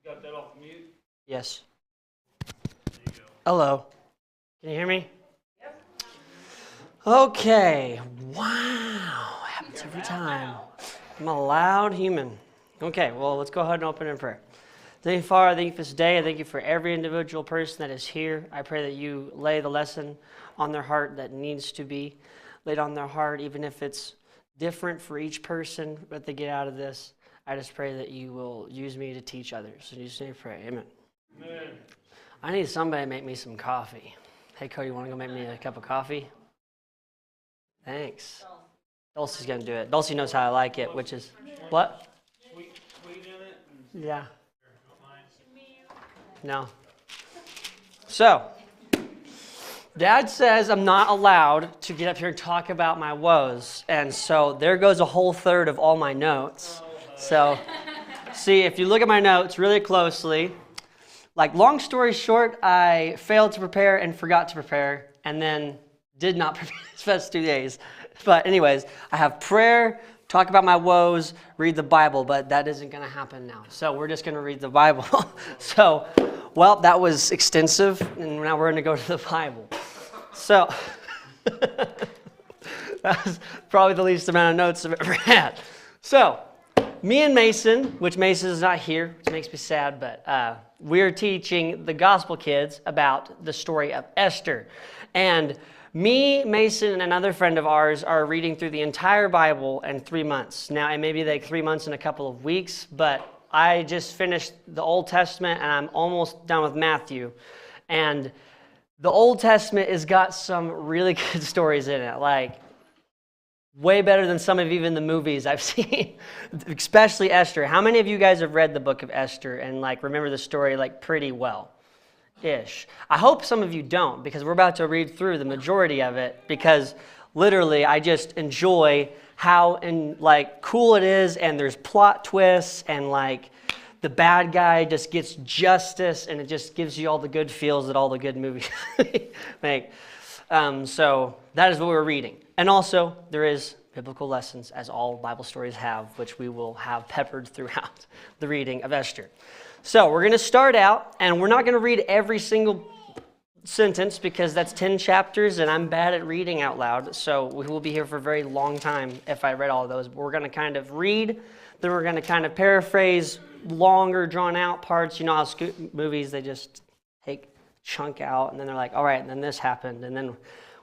Got that off mute? Yes. There you go. Hello. Can you hear me? Yep. Okay. Wow. Happens every time. I'm a loud human. Okay, well, let's go ahead and open in prayer. Thank you, Father. Thank you for this day. I thank you for every individual person that is here. I pray that you lay the lesson on their heart that needs to be laid on their heart, even if it's different for each person that they get out of this. I just pray that you will use me to teach others. In Jesus' name I pray. Amen. Amen. I need somebody to make me some coffee. Hey, Cody, you want to go make me a cup of coffee? Thanks. Dulcie's going to do it. Dulcie knows how I like it, which is... What? Sweet in it. Yeah. No. So, Dad says I'm not allowed to get up here and talk about my woes. And so there goes a whole third of all my notes. So, see, if you look at my notes really closely, like long story short, I failed to prepare and forgot to prepare and then did not prepare these past 2 days. But anyways, I have prayer, talk about my woes, read the Bible, but that isn't going to happen now. So we're just going to read the Bible. So, well, that was extensive, and now we're going to go to the Bible. So, that was probably the least amount of notes I've ever had. So, me and Mason, which Mason is not here, which makes me sad, but we're teaching the gospel kids about the story of Esther. And me, Mason, and another friend of ours are reading through the entire Bible in 3 months. Now, it may be like 3 months and a couple of weeks, but I just finished the Old Testament, and I'm almost done with Matthew. And the Old Testament has got some really good stories in it, like way better than some of even the movies I've seen, especially Esther. How many of you guys have read the book of Esther and like remember the story like pretty well? Ish. I hope some of you don't, because we're about to read through the majority of it, because literally I just enjoy how cool it is, and there's plot twists, and like the bad guy just gets justice, and it just gives you all the good feels that all the good movies make. So that is what we're reading. And also there is biblical lessons, as all Bible stories have, which we will have peppered throughout the reading of Esther. So we're going to start out, and we're not going to read every single sentence because that's 10 chapters, and I'm bad at reading out loud, so we will be here for a very long time if I read all of those. But we're going to kind of read, then we're going to kind of paraphrase longer, drawn-out parts. You know how movies, they just take chunk out, and then they're like, all right, and then this happened, and then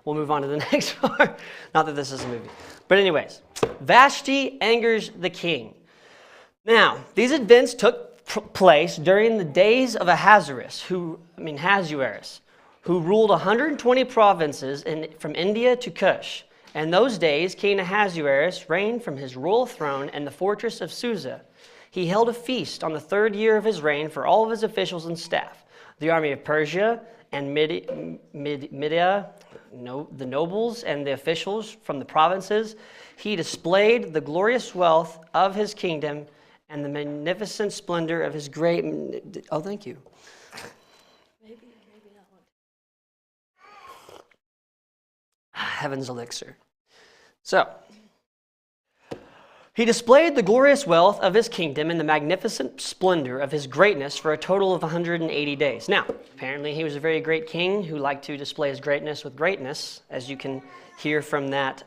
we'll move on to the next part. Not that this is a movie. But anyways, Vashti angers the king. Now, these events took place during the days of Ahasuerus, who ruled 120 provinces from India to Cush. In those days, King Ahasuerus reigned from his royal throne in the fortress of Susa. He held a feast on the 3rd year of his reign for all of his officials and staff. The army of Persia and Media, the nobles and the officials from the provinces. He displayed the glorious wealth of his kingdom and the magnificent splendor of his great... Oh, thank you. Maybe that one. Heaven's elixir. So, he displayed the glorious wealth of his kingdom and the magnificent splendor of his greatness for a total of 180 days. Now, apparently he was a very great king who liked to display his greatness with greatness, as you can hear from that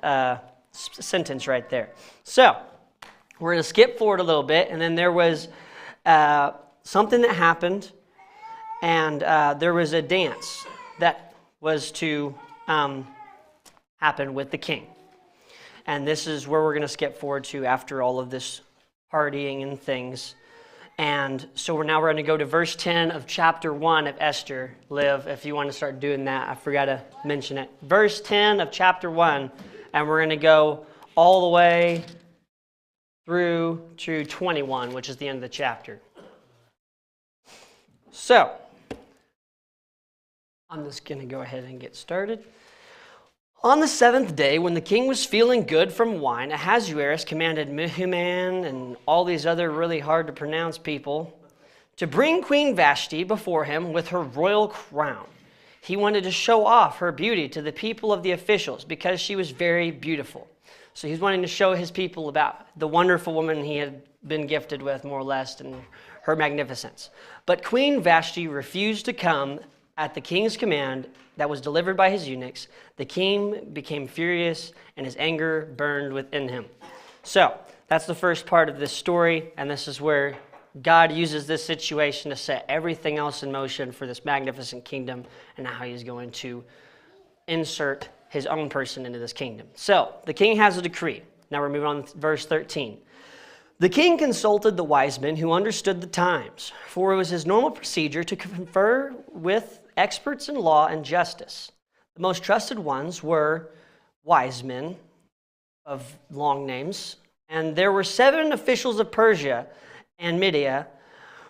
sentence right there. So, we're going to skip forward a little bit, and then there was something that happened, and there was a dance that was to happen with the king. And this is where we're going to skip forward to after all of this partying and things. And so we're going to go to verse 10 of chapter 1 of Esther. Liv, if you want to start doing that, I forgot to mention it. Verse 10 of chapter 1, and we're going to go all the way through to 21, which is the end of the chapter. So, I'm just going to go ahead and get started. On the 7th day, when the king was feeling good from wine, Ahasuerus commanded Mehuman and all these other really hard to pronounce people to bring Queen Vashti before him with her royal crown. He wanted to show off her beauty to the people of the officials because she was very beautiful. So he's wanting to show his people about the wonderful woman he had been gifted with, more or less, and her magnificence. But Queen Vashti refused to come at the king's command that was delivered by his eunuchs. The king became furious, and his anger burned within him. So, that's the first part of this story, and this is where God uses this situation to set everything else in motion for this magnificent kingdom, and how he's going to insert his own person into this kingdom. So, the king has a decree. Now we're moving on to verse 13. The king consulted the wise men who understood the times, for it was his normal procedure to confer with experts in law and justice. The most trusted ones were wise men of long names, and there were 7 officials of Persia and Media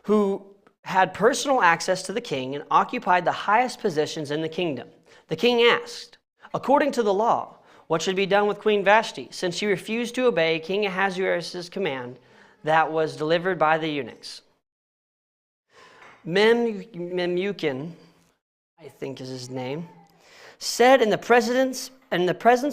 who had personal access to the king and occupied the highest positions in the kingdom. The king asked, according to the law, what should be done with Queen Vashti, since she refused to obey King Ahasuerus' command that was delivered by the eunuchs? Memucan, I think is his name, said in the presence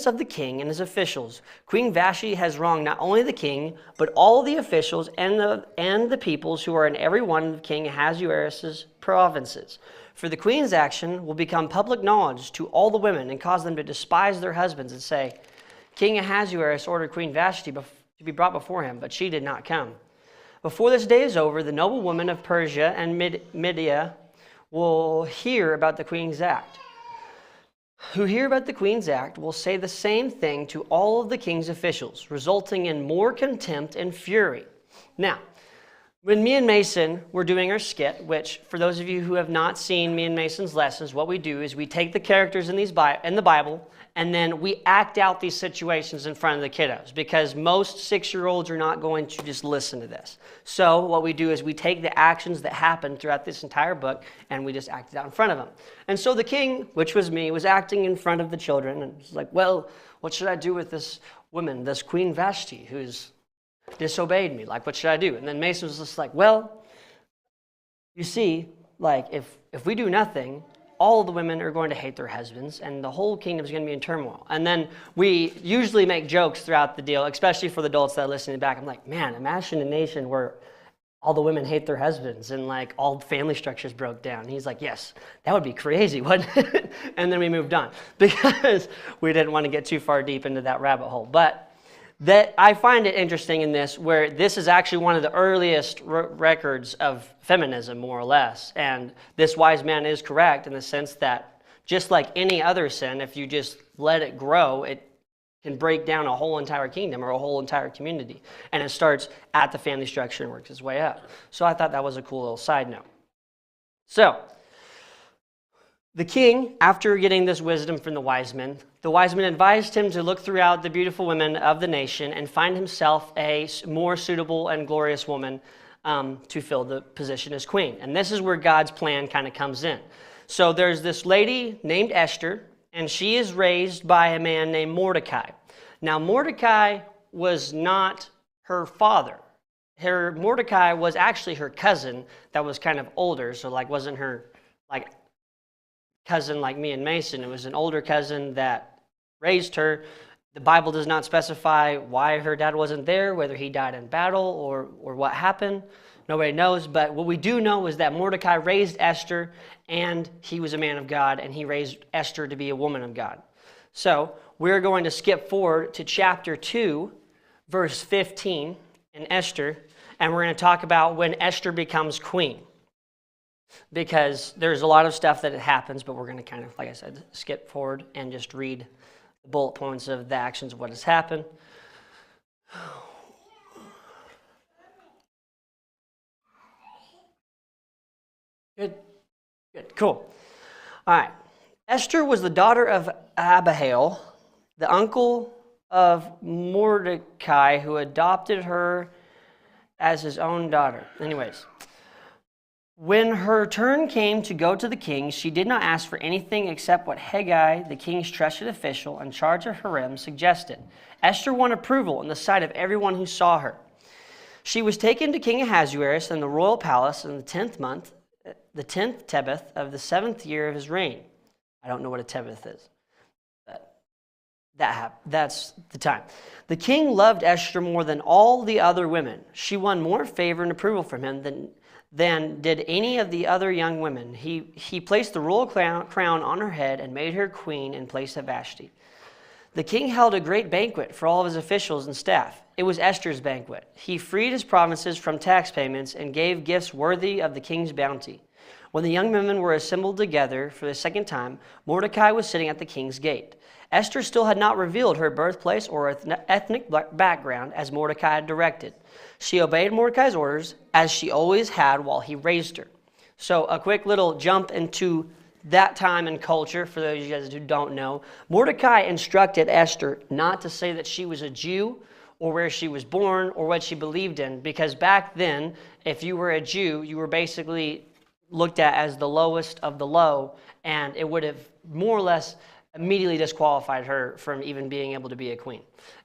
of the king and his officials, Queen Vashti has wronged not only the king, but all the officials and the peoples who are in every one of King Ahasuerus' provinces. For the queen's action will become public knowledge to all the women and cause them to despise their husbands and say, King Ahasuerus ordered Queen Vashti to be brought before him, but she did not come. Before this day is over, the noble women of Persia and Media will hear about the queen's act. Who hear about the queen's act will say the same thing to all of the king's officials, resulting in more contempt and fury. Now, when me and Mason were doing our skit, which for those of you who have not seen me and Mason's lessons, what we do is we take the characters in the Bible and then we act out these situations in front of the kiddos, because most 6-year-olds are not going to just listen to this. So what we do is we take the actions that happen throughout this entire book and we just act it out in front of them. And so the king, which was me, was acting in front of the children and was like, well, what should I do with this woman, this Queen Vashti, who's disobeyed me? Like, what should I do? And then Mason was just like, well, you see, like, if we do nothing, all of the women are going to hate their husbands and the whole kingdom is going to be in turmoil. And then we usually make jokes throughout the deal, especially for the adults that are listening back. I'm like, man, imagine a nation where all the women hate their husbands and like all family structures broke down. And he's like, yes, that would be crazy, wouldn't it? And then we moved on because we didn't want to get too far deep into that rabbit hole. But that I find it interesting in this, where this is actually one of the earliest records of feminism, more or less. And this wise man is correct in the sense that just like any other sin, if you just let it grow, it can break down a whole entire kingdom or a whole entire community. And it starts at the family structure and works its way up. So I thought that was a cool little side note. So the king, after getting this wisdom from the wise men advised him to look throughout the beautiful women of the nation and find himself a more suitable and glorious woman to fill the position as queen. And this is where God's plan kind of comes in. So there's this lady named Esther, and she is raised by a man named Mordecai. Now, Mordecai was not her father. Mordecai was actually her cousin that was kind of older, so like wasn't her like cousin like me and Mason. It was an older cousin that raised her. The Bible does not specify why her dad wasn't there, whether he died in battle or what happened. Nobody knows, but what we do know is that Mordecai raised Esther, and he was a man of God, and he raised Esther to be a woman of God. So we're going to skip forward to chapter 2, verse 15 in Esther, and we're going to talk about when Esther becomes queen. Because there's a lot of stuff that happens, but we're going to kind of, like I said, skip forward and just read the bullet points of the actions of what has happened. Good, cool. All right. Esther was the daughter of Abihail, the uncle of Mordecai, who adopted her as his own daughter. Anyways. When her turn came to go to the king, she did not ask for anything except what Hegai, the king's trusted official in charge of harem, suggested. Esther won approval in the sight of everyone who saw her. She was taken to King Ahasuerus in the royal palace in the 10th month, the 10th Tebeth of the 7th year of his reign. I don't know what a Tebeth is, but that's the time. The king loved Esther more than all the other women. She won more favor and approval from him than did any of the other young women. He placed the royal crown on her head and made her queen in place of Vashti. The king held a great banquet for all of his officials and staff. It was Esther's banquet. He freed his provinces from tax payments and gave gifts worthy of the king's bounty. When the young women were assembled together for the second time, Mordecai was sitting at the king's gate. Esther still had not revealed her birthplace or ethnic background as Mordecai had directed. She obeyed Mordecai's orders as she always had while he raised her. So a quick little jump into that time and culture, for those of you guys who don't know. Mordecai instructed Esther not to say that she was a Jew or where she was born or what she believed in, because back then, if you were a Jew, you were basically looked at as the lowest of the low, and it would have more or less immediately disqualified her from even being able to be a queen.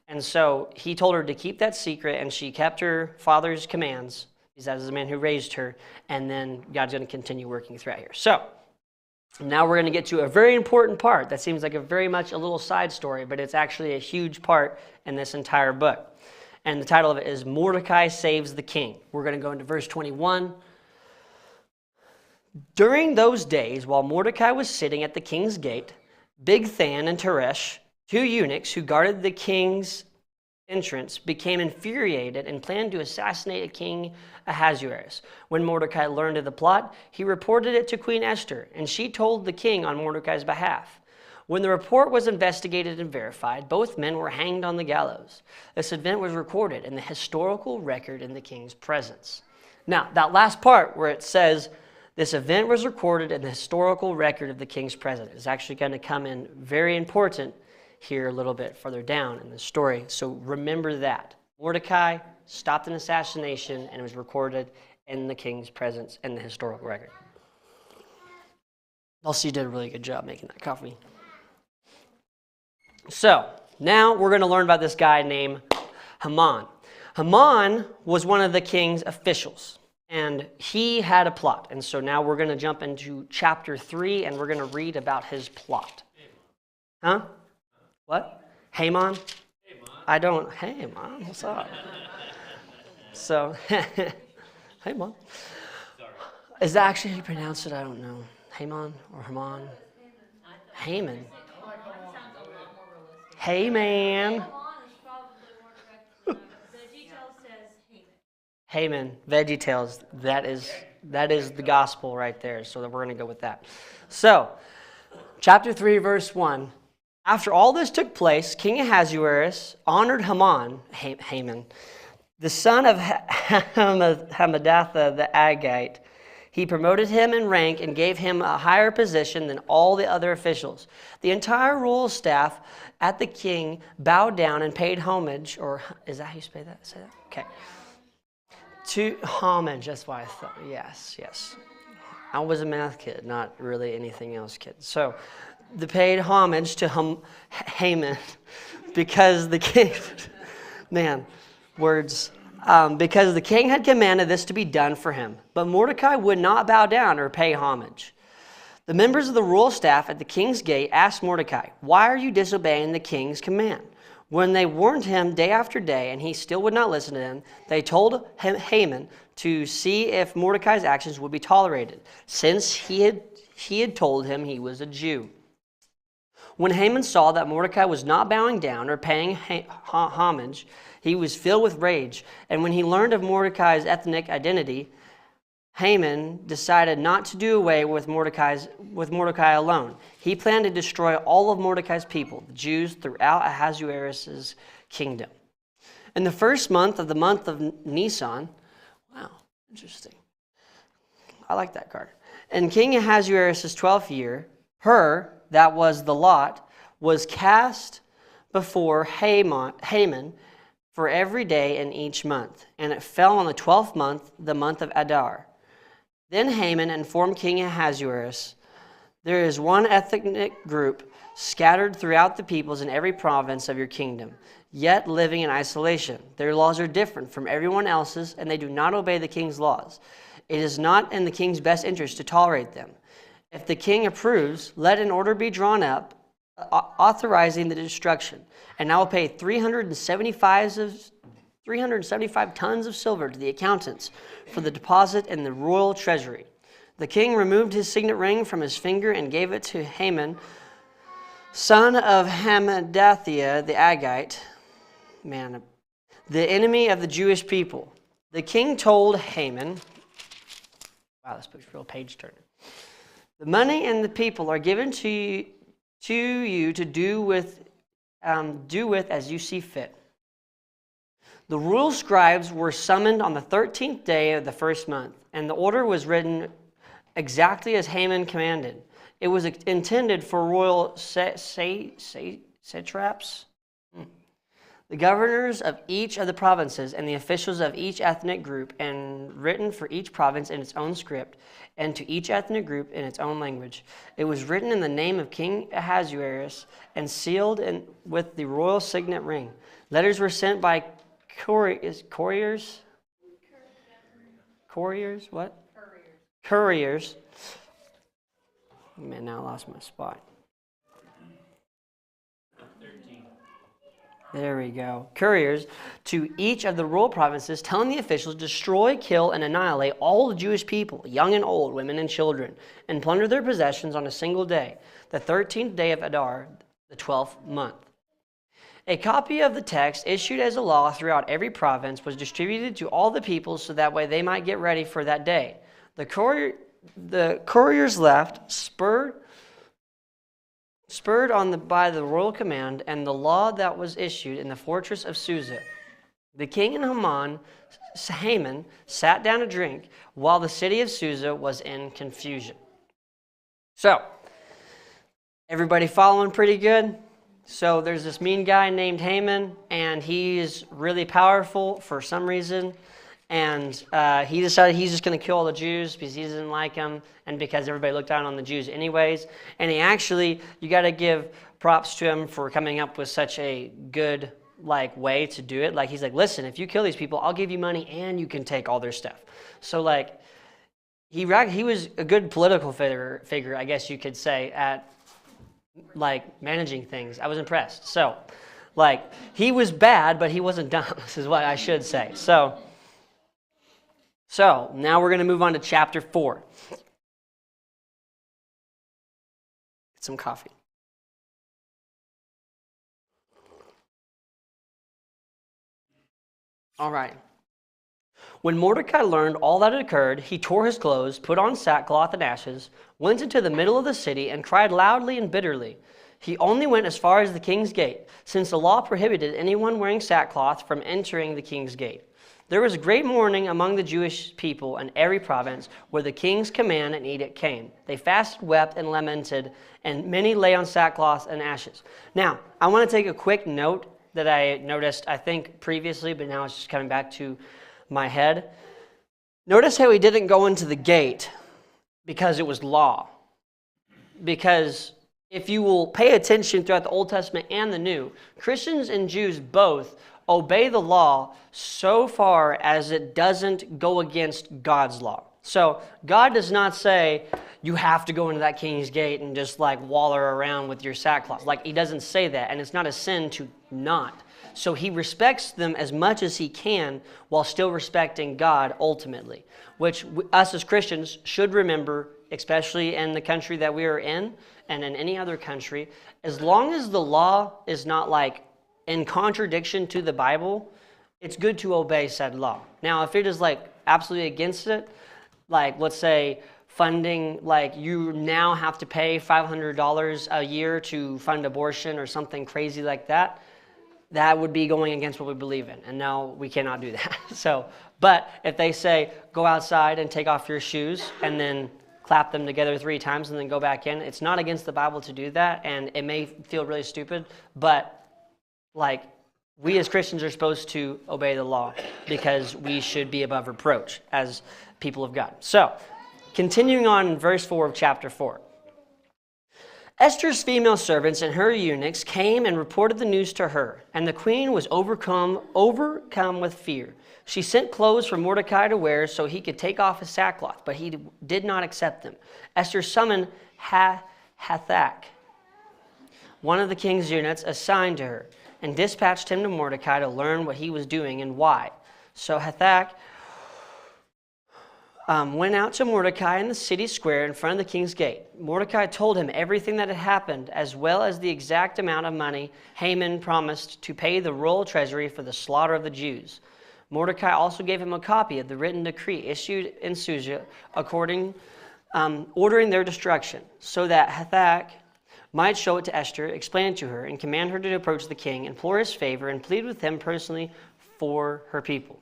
And so he told her to keep that secret, and she kept her father's commands, because that is the man who raised her, and then God's going to continue working throughout here. So now we're going to get to a very important part that seems like a very much a little side story, but it's actually a huge part in this entire book. And the title of it is Mordecai Saves the King. We're going to go into verse 21. During those days, while Mordecai was sitting at the king's gate, Bigthan and Teresh, two eunuchs who guarded the king's entrance, became infuriated and planned to assassinate King Ahasuerus. When Mordecai learned of the plot, he reported it to Queen Esther, and she told the king on Mordecai's behalf. When the report was investigated and verified, both men were hanged on the gallows. This event was recorded in the historical record in the king's presence. Now, that last part where it says, this event was recorded in the historical record of the king's presence, is actually going to come in very important here a little bit further down in the story. So remember that. Mordecai stopped an assassination and it was recorded in the king's presence in the historical record. Also, you did a really good job making that coffee. So now we're going to learn about this guy named Haman. Haman was one of the king's officials, and he had a plot. And so now we're going to jump into chapter 3, and we're going to read about his plot. Huh? What? Haman? Haman. Hey, man, what's up? So, Haman. Is that actually how you pronounce it? I don't know. Haman or Haman? Haman. Hey, man. Haman, VeggieTales. That is the gospel right there. So we're going to go with that. So, chapter 3, verse 1. After all this took place, King Ahasuerus honored Haman, the son of Hammedatha the Agagite. He promoted him in rank and gave him a higher position than all the other officials. The entire royal staff at the king bowed down and paid homage, or is that how you say that? Okay. To homage, that's why I thought, yes. I was a math kid, not really anything else kid. So, they paid homage to Haman because the king, because the king had commanded this to be done for him. But Mordecai would not bow down or pay homage. The members of the royal staff at the king's gate asked Mordecai, "Why are you disobeying the king's command?" When they warned him day after day and he still would not listen to them, they told Haman to see if Mordecai's actions would be tolerated, since he had told him he was a Jew. When Haman saw that Mordecai was not bowing down or paying homage, he was filled with rage. And when he learned of Mordecai's ethnic identity, Haman decided not to do away with Mordecai alone. He planned to destroy all of Mordecai's people, the Jews, throughout Ahasuerus' kingdom. In the first month of Nisan, wow, interesting. I like that card. In King Ahasuerus' 12th year, that was the lot, was cast before Haman for every day in each month, and it fell on the 12th month, the month of Adar. Then Haman informed King Ahasuerus, "There is one ethnic group scattered throughout the peoples in every province of your kingdom, yet living in isolation. Their laws are different from everyone else's, and they do not obey the king's laws. It is not in the king's best interest to tolerate them. If the king approves, let an order be drawn up authorizing the destruction, and I will pay 375 375 tons of silver to the accountants for the deposit in the royal treasury. The king removed his signet ring from his finger and gave it to Haman, son of Hammedatha the Agagite, the enemy of the Jewish people. The king told Haman, wow, this book's real page turner. The money and the people are given to you to do with as you see fit. The royal scribes were summoned on the 13th day of the first month, and the order was written exactly as Haman commanded. It was intended for royal satraps, the governors of each of the provinces, and the officials of each ethnic group, and written for each province in its own script, and to each ethnic group in its own language. It was written in the name of King Ahasuerus and sealed with the royal signet ring. Letters were sent by couriers. What? Couriers. Man, now I lost my spot. 13. There we go. Couriers to each of the royal provinces, telling the officials, destroy, kill, and annihilate all the Jewish people, young and old, women and children, and plunder their possessions on a single day, the 13th day of Adar, the 12th month. A copy of the text, issued as a law throughout every province, was distributed to all the people so that way they might get ready for that day. The couriers left, spurred on by the royal command and the law that was issued in the fortress of Susa. The king and Haman sat down to drink while the city of Susa was in confusion. So, everybody following pretty good? So there's this mean guy named Haman, and he's really powerful for some reason. And he decided he's just going to kill all the Jews because he doesn't like them and because everybody looked down on the Jews anyways. And he actually, you got to give props to him for coming up with such a good way to do it. He's like, listen, if you kill these people, I'll give you money and you can take all their stuff. So he was a good political figure, I guess you could say, at managing things. I was impressed. So he was bad, but he wasn't dumb, is what I should say. So, now we're going to move on to chapter 4. Get some coffee. All right. When Mordecai learned all that had occurred, he tore his clothes, put on sackcloth and ashes, went into the middle of the city, and cried loudly and bitterly. He only went as far as the king's gate, since the law prohibited anyone wearing sackcloth from entering the king's gate. There was great mourning among the Jewish people in every province where the king's command and edict came. They fasted, wept, and lamented, and many lay on sackcloth and ashes. Now, I want to take a quick note that I noticed, I think, previously, but now it's just coming back to my head. Notice how he didn't go into the gate because it was law. Because if you will pay attention throughout the Old Testament and the New, Christians and Jews both obey the law so far as it doesn't go against God's law. So God does not say you have to go into that king's gate and just waller around with your sackcloth. He doesn't say that, and it's not a sin to not. So he respects them as much as he can while still respecting God ultimately, which us as Christians should remember, especially in the country that we are in and in any other country. As long as the law is not in contradiction to the Bible, it's good to obey said law. Now, if it is absolutely against it, let's say funding, you now have to pay $500 a year to fund abortion or something crazy like that, that would be going against what we believe in. And now we cannot do that. But if they say, go outside and take off your shoes and then clap them together 3 times and then go back in, it's not against the Bible to do that. And it may feel really stupid, but we as Christians are supposed to obey the law because we should be above reproach as people of God. So, continuing on in verse 4 of chapter 4. Esther's female servants and her eunuchs came and reported the news to her, and the queen was overcome with fear. She sent clothes for Mordecai to wear so he could take off his sackcloth, but he did not accept them. Esther summoned Hathach, one of the king's eunuchs, assigned to her. and dispatched him to Mordecai to learn what he was doing and why. So Hathach went out to Mordecai in the city square in front of the king's gate. Mordecai told him everything that had happened, as well as the exact amount of money Haman promised to pay the royal treasury for the slaughter of the Jews. Mordecai also gave him a copy of the written decree issued in Susa, ordering their destruction, so that Hathach might show it to Esther, explain it to her, and command her to approach the king, implore his favor, and plead with him personally for her people.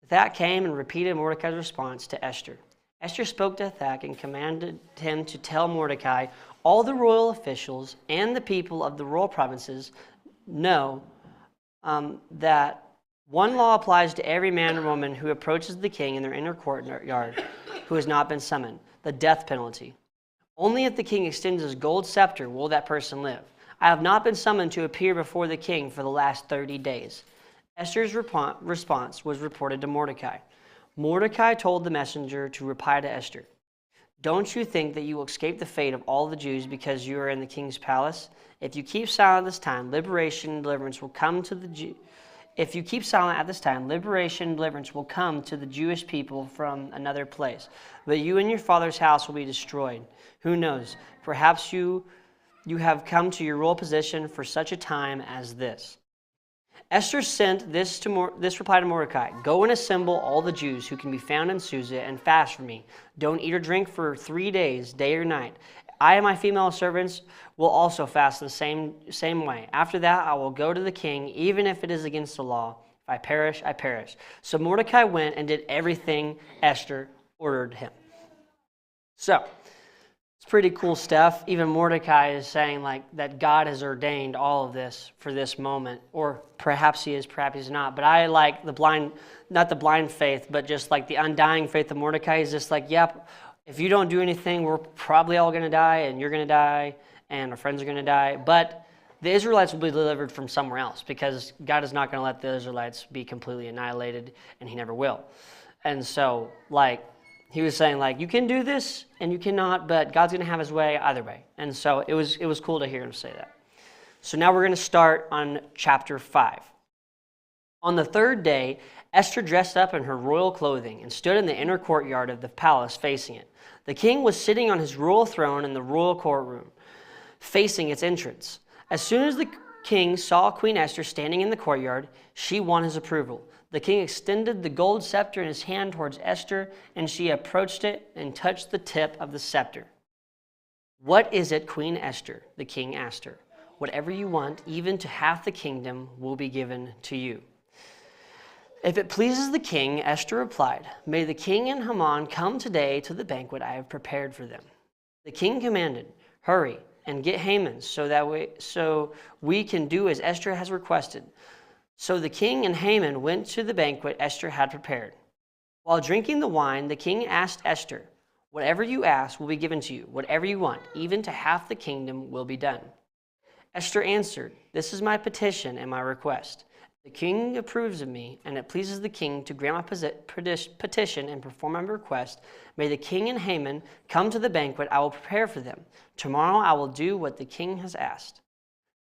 Hathach came and repeated Mordecai's response to Esther. Esther spoke to Hathach and commanded him to tell Mordecai, all the royal officials and the people of the royal provinces know that one law applies to every man or woman who approaches the king in their inner courtyard who has not been summoned, the death penalty. Only if the king extends his gold scepter will that person live. I have not been summoned to appear before the king for the last 30 days. Esther's response was reported to Mordecai. Mordecai told the messenger to reply to Esther, don't you think that you will escape the fate of all the Jews because you are in the king's palace? If you keep silent this time, liberation and deliverance will come to the Jews. If you keep silent at this time, liberation and deliverance will come to the Jewish people from another place. But you and your father's house will be destroyed. Who knows? Perhaps you have come to your royal position for such a time as this. Esther sent this reply to Mordecai. Go and assemble all the Jews who can be found in Susa and fast for me. Don't eat or drink for 3 days, day or night. I and my female servants will also fast in the same way. After that, I will go to the king, even if it is against the law. If I perish, I perish. So Mordecai went and did everything Esther ordered him. So, it's pretty cool stuff. Even Mordecai is saying that God has ordained all of this for this moment. Or perhaps he is, perhaps he's not. But I like not the blind faith, but just like the undying faith of Mordecai. He's just like, yep, if you don't do anything, we're probably all going to die, and you're going to die, and our friends are going to die. But the Israelites will be delivered from somewhere else, because God is not going to let the Israelites be completely annihilated, and he never will. And so, he was saying, you can do this, and you cannot, but God's going to have his way either way. And so it was cool to hear him say that. So now we're going to start on chapter 5. On the third day, Esther dressed up in her royal clothing and stood in the inner courtyard of the palace facing it. The king was sitting on his royal throne in the royal courtroom, facing its entrance. As soon as the king saw Queen Esther standing in the courtyard, she won his approval. The king extended the gold scepter in his hand towards Esther, and she approached it and touched the tip of the scepter. What is it, Queen Esther? The king asked her. Whatever you want, even to half the kingdom, will be given to you. If it pleases the king, Esther replied, may the king and Haman come today to the banquet I have prepared for them. The king commanded, hurry and get Haman so we can do as Esther has requested. So the king and Haman went to the banquet Esther had prepared. While drinking the wine, the king asked Esther, whatever you ask will be given to you. Whatever you want, even to half the kingdom, will be done. Esther answered, this is my petition and my request. The king approves of me, and it pleases the king to grant my petition and perform my request. May the king and Haman come to the banquet I will prepare for them. Tomorrow I will do what the king has asked.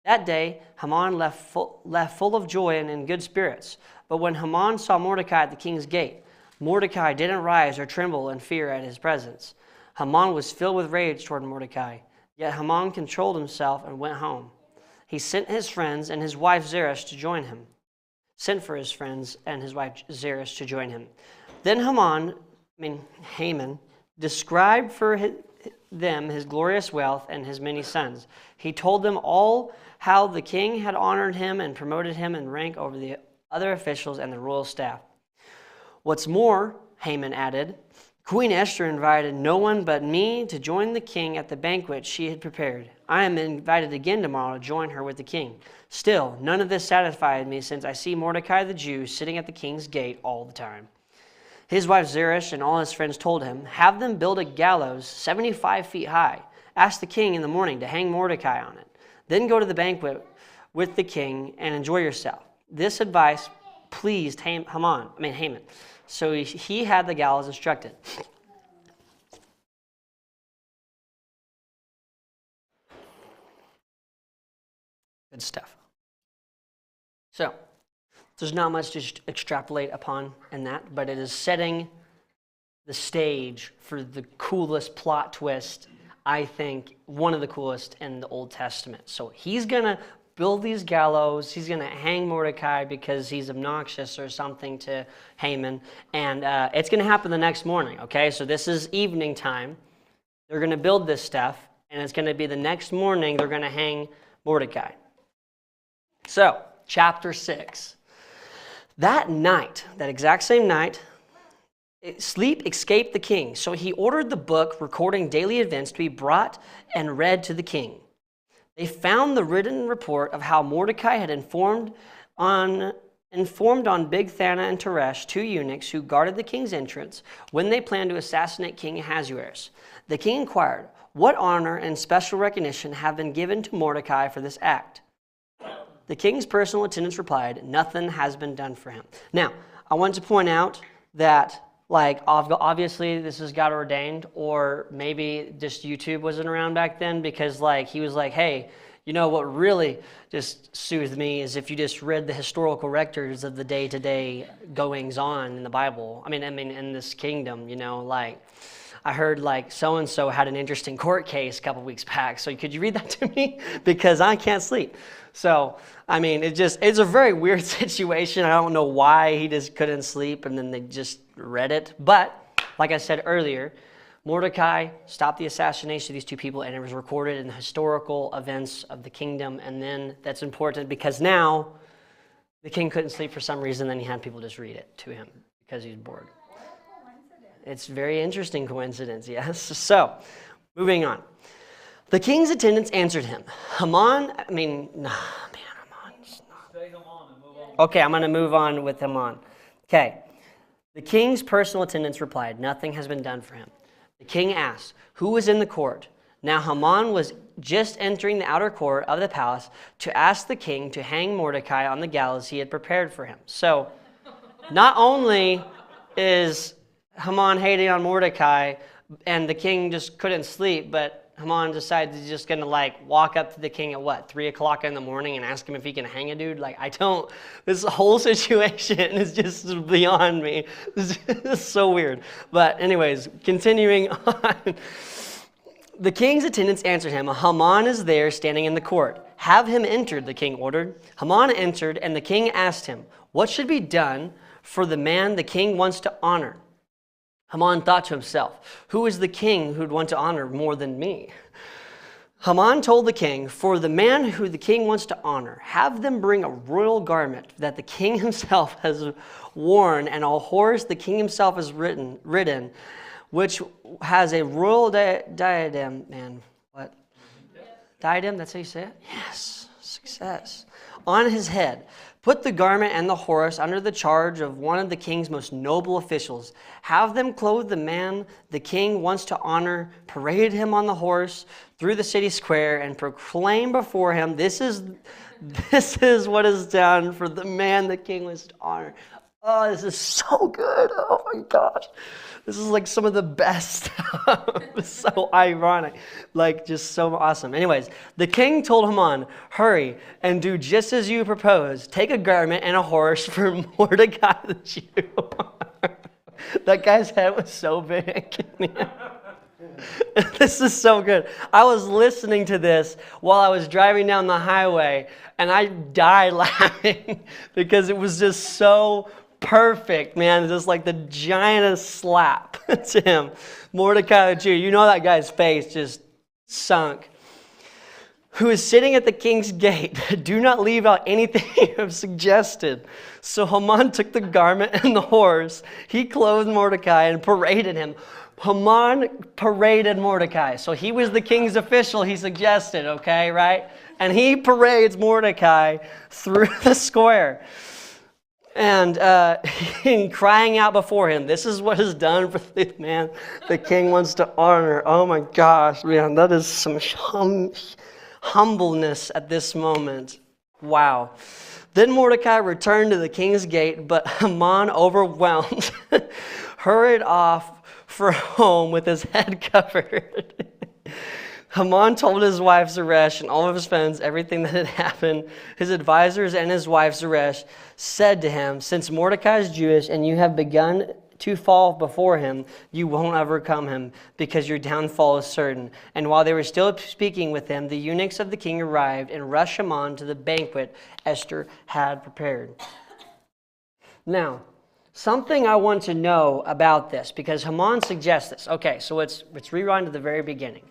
That day, Haman left full of joy and in good spirits. But when Haman saw Mordecai at the king's gate, Mordecai didn't rise or tremble in fear at his presence. Haman was filled with rage toward Mordecai. Yet Haman controlled himself and went home. He sent his friends and his wife Zeresh to join him. Then Haman described for them his glorious wealth and his many sons. He told them all how the king had honored him and promoted him in rank over the other officials and the royal staff. What's more, Haman added, Queen Esther invited no one but me to join the king at the banquet she had prepared. I am invited again tomorrow to join her with the king. Still, none of this satisfied me, since I see Mordecai the Jew sitting at the king's gate all the time. His wife Zeresh and all his friends told him, have them build a gallows 75 feet high. Ask the king in the morning to hang Mordecai on it. Then go to the banquet with the king and enjoy yourself. This advice pleased Haman. So he had the gallows instructed. Good stuff. So, there's not much to extrapolate upon in that, but it is setting the stage for the coolest plot twist, I think, one of the coolest in the Old Testament. So he's going to build these gallows. He's going to hang Mordecai because he's obnoxious or something to Haman. And it's going to happen the next morning, okay? So this is evening time. They're going to build this stuff, and it's going to be the next morning they're going to hang Mordecai. So, chapter 6. That night, that exact same night, sleep escaped the king. So he ordered the book recording daily events to be brought and read to the king. They found the written report of how Mordecai had informed on Bigthana and Teresh, 2 eunuchs who guarded the king's entrance, when they planned to assassinate King Ahasuerus. The king inquired, "What honor and special recognition have been given to Mordecai for this act?" The king's personal attendants replied, "Nothing has been done for him." Now, I want to point out that, obviously this is God ordained, or maybe just YouTube wasn't around back then, because he was like, hey, you know what really just soothed me is if you just read the historical records of the day-to-day goings-on in the Bible. I mean, in this kingdom, I heard so-and-so had an interesting court case a couple weeks back. So could you read that to me? Because I can't sleep. So, it's a very weird situation. I don't know why he just couldn't sleep and then they just read it. But, like I said earlier, Mordecai stopped the assassination of these 2 people, and it was recorded in the historical events of the kingdom. And then that's important because now the king couldn't sleep for some reason, then he had people just read it to him because he was bored. It's a very interesting coincidence, yes. So, moving on. The king's attendants answered him. Haman. Say Haman and move on. Okay, I'm going to move on with Haman. Okay. The king's personal attendants replied, "Nothing has been done for him." The king asked, "Who was in the court?" Now Haman was just entering the outer court of the palace to ask the king to hang Mordecai on the gallows he had prepared for him. So, not only is Haman hating on Mordecai, and the king just couldn't sleep, but Haman decided he's just going to walk up to the king at 3 o'clock in the morning and ask him if he can hang a dude? This whole situation is just beyond me. This is so weird. But anyways, continuing on. The king's attendants answered him, "Haman is there standing in the court. Have him entered," the king ordered. Haman entered, and the king asked him, "What should be done for the man the king wants to honor?" Haman thought to himself, "Who is the king who'd want to honor more than me?" Haman told the king, "For the man who the king wants to honor, have them bring a royal garment that the king himself has worn, and a horse the king himself has ridden, which has a royal diadem." Man, what? Diadem, that's how you say it? Yes, success. On his head. Put the garment and the horse under the charge of one of the king's most noble officials. Have them clothe the man the king wants to honor, parade him on the horse through the city square, and proclaim before him, this is what is done for the man the king wants to honor. Oh, this is so good. Oh my gosh. This is some of the best stuff. It's so ironic. Just so awesome. Anyways, the king told Haman, "Hurry and do just as you proposed. Take a garment and a horse for Mordecai the Jew." That guy's head was so big. This is so good. I was listening to this while I was driving down the highway, and I died laughing because it was just so perfect, man. Just the giantest slap to him. Mordecai the Jew. You know that guy's face just sunk. Who is sitting at the king's gate. Do not leave out anything you have suggested. So Haman took the garment and the horse. He clothed Mordecai and paraded him. Haman paraded Mordecai. So he was the king's official he suggested, okay, right? And he parades Mordecai through the square. And crying out before him, "This is what is done for the man the king wants to honor." Oh my gosh, man, that is some humbleness at this moment. Wow. Then Mordecai returned to the king's gate, but Haman, overwhelmed, hurried off for home with his head covered. Haman told his wife Zeresh and all of his friends everything that had happened. His advisors and his wife Zeresh said to him, "Since Mordecai is Jewish and you have begun to fall before him, you won't overcome him, because your downfall is certain." And while they were still speaking with him, the eunuchs of the king arrived and rushed Haman to the banquet Esther had prepared. Now, something I want to know about this, because Haman suggests this. Okay, so let's rewind to the very beginning.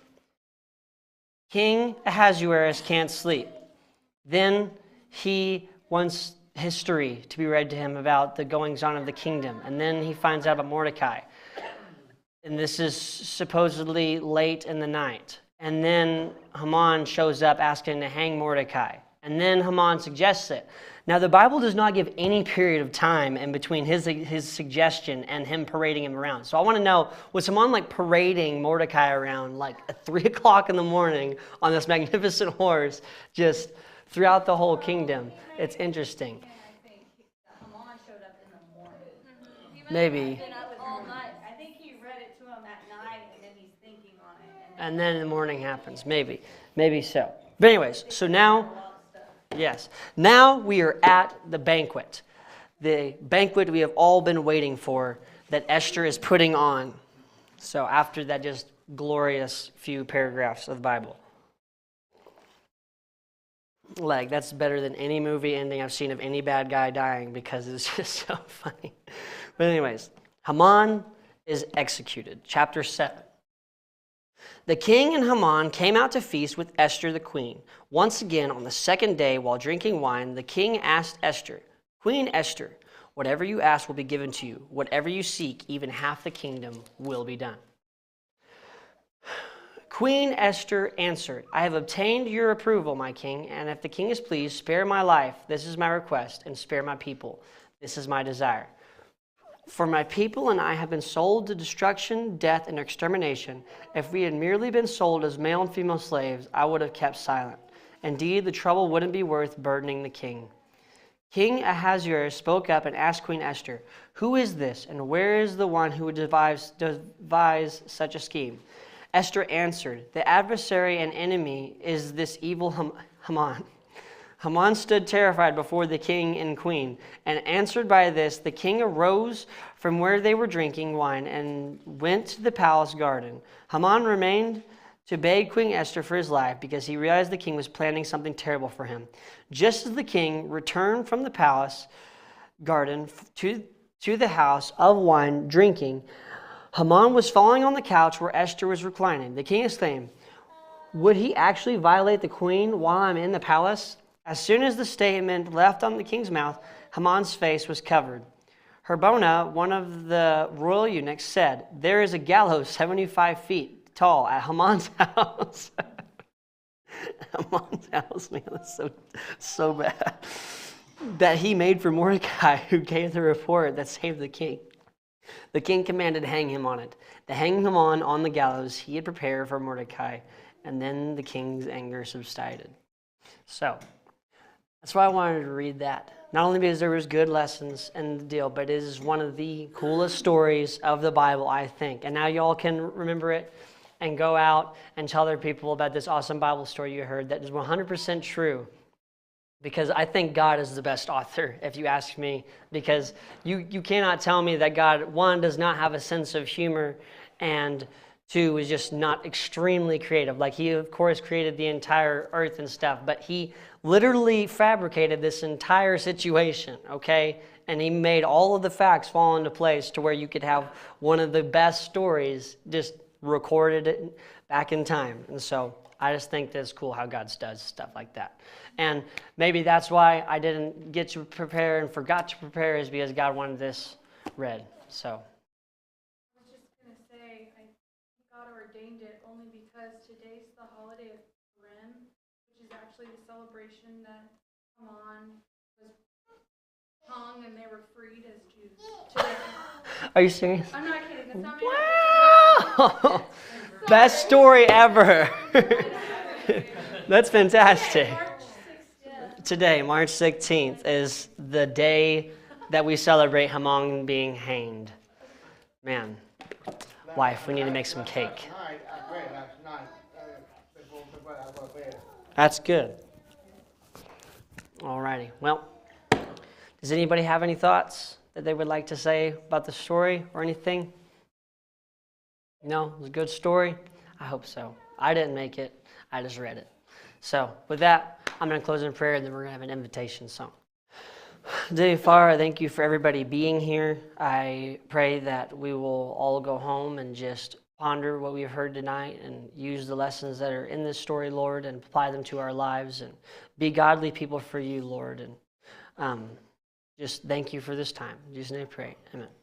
King Ahasuerus can't sleep. Then he wants history to be read to him about the goings-on of the kingdom. And then he finds out about Mordecai. And this is supposedly late in the night. And then Haman shows up asking to hang Mordecai. And then Haman suggests it. Now, the Bible does not give any period of time in between his suggestion and him parading him around. So I want to know, was Haman like parading Mordecai around like at 3 o'clock in the morning on this magnificent horse, just throughout the whole kingdom? It's interesting. I think Haman showed up in the morning. Maybe. Been up all night. I think he read it to him at night, and then he's thinking on it. And then in the morning happens. Maybe so. But anyways, so now... Yes. Now we are at the banquet. The banquet we have all been waiting for that Esther is putting on. So after that just glorious few paragraphs of the Bible. Like, that's better than any movie ending I've seen of any bad guy dying, because it's just so funny. But anyways, Haman is executed. Chapter 7. The king and Haman came out to feast with Esther the queen. Once again, on the second day, while drinking wine, the king asked Esther, "Queen Esther, whatever you ask will be given to you. Whatever you seek, even half the kingdom will be done." Queen Esther answered, "I have obtained your approval, my king, and if the king is pleased, spare my life. This is my request, and spare my people. This is my desire. For my people and I have been sold to destruction, death, and extermination. If we had merely been sold as male and female slaves, I would have kept silent. Indeed, the trouble wouldn't be worth burdening the king." King Ahasuerus spoke up and asked Queen Esther, "Who is this, and where is the one who would devise such a scheme?" Esther answered, "The adversary and enemy is this evil Haman." Haman stood terrified before the king and queen, and answered by this, the king arose from where they were drinking wine and went to the palace garden. Haman remained to beg Queen Esther for his life, because he realized the king was planning something terrible for him. Just as the king returned from the palace garden to the house of wine drinking, Haman was falling on the couch where Esther was reclining. The king exclaimed, "Would he actually violate the queen while I'm in the palace?" As soon as the statement left on the king's mouth, Haman's face was covered. Harbona, one of the royal eunuchs, said, "There is a gallows 75 feet tall at Haman's house." Haman's house, man, that's so bad. "That he made for Mordecai, who gave the report that saved the king." The king commanded to hang him on it. They hanged him on the gallows he had prepared for Mordecai, and then the king's anger subsided. So, that's why I wanted to read that. Not only because there was good lessons in the deal, but it is one of the coolest stories of the Bible, I think. And now y'all can remember it and go out and tell other people about this awesome Bible story you heard that is 100% true. Because I think God is the best author, if you ask me. Because you cannot tell me that God, one, does not have a sense of humor, and two, is just not extremely creative. Like, he, of course, created the entire earth and stuff, but he literally fabricated this entire situation, okay? And he made all of the facts fall into place to where you could have one of the best stories just recorded it back in time. And so I just think that's cool how God does stuff like that. And maybe that's why I didn't get to prepare and forgot to prepare, is because God wanted this read. So I was just going to say, God ordained it only because today's the holiday of Purim, which is actually the celebration that Haman was hung and they were freed as Jews today. are you serious? I'm not kidding. That's not Wow! Best story ever. That's fantastic. March 6th. Today, March 16th, is the day that we celebrate Haman being hanged. Man, wife, we need to make some cake. Last night, I read last night, That's good. Alrighty. Well, does anybody have any thoughts that they would like to say about the story or anything? No? It was a good story? I hope so. I didn't make it. I just read it. So with that, I'm going to close in prayer, and then we're going to have an invitation song. Dear Father, I thank you for everybody being here. I pray that we will all go home and just ponder what we've heard tonight and use the lessons that are in this story, Lord, and apply them to our lives and be godly people for you, Lord. And just thank you for this time. In Jesus' name I pray. Amen.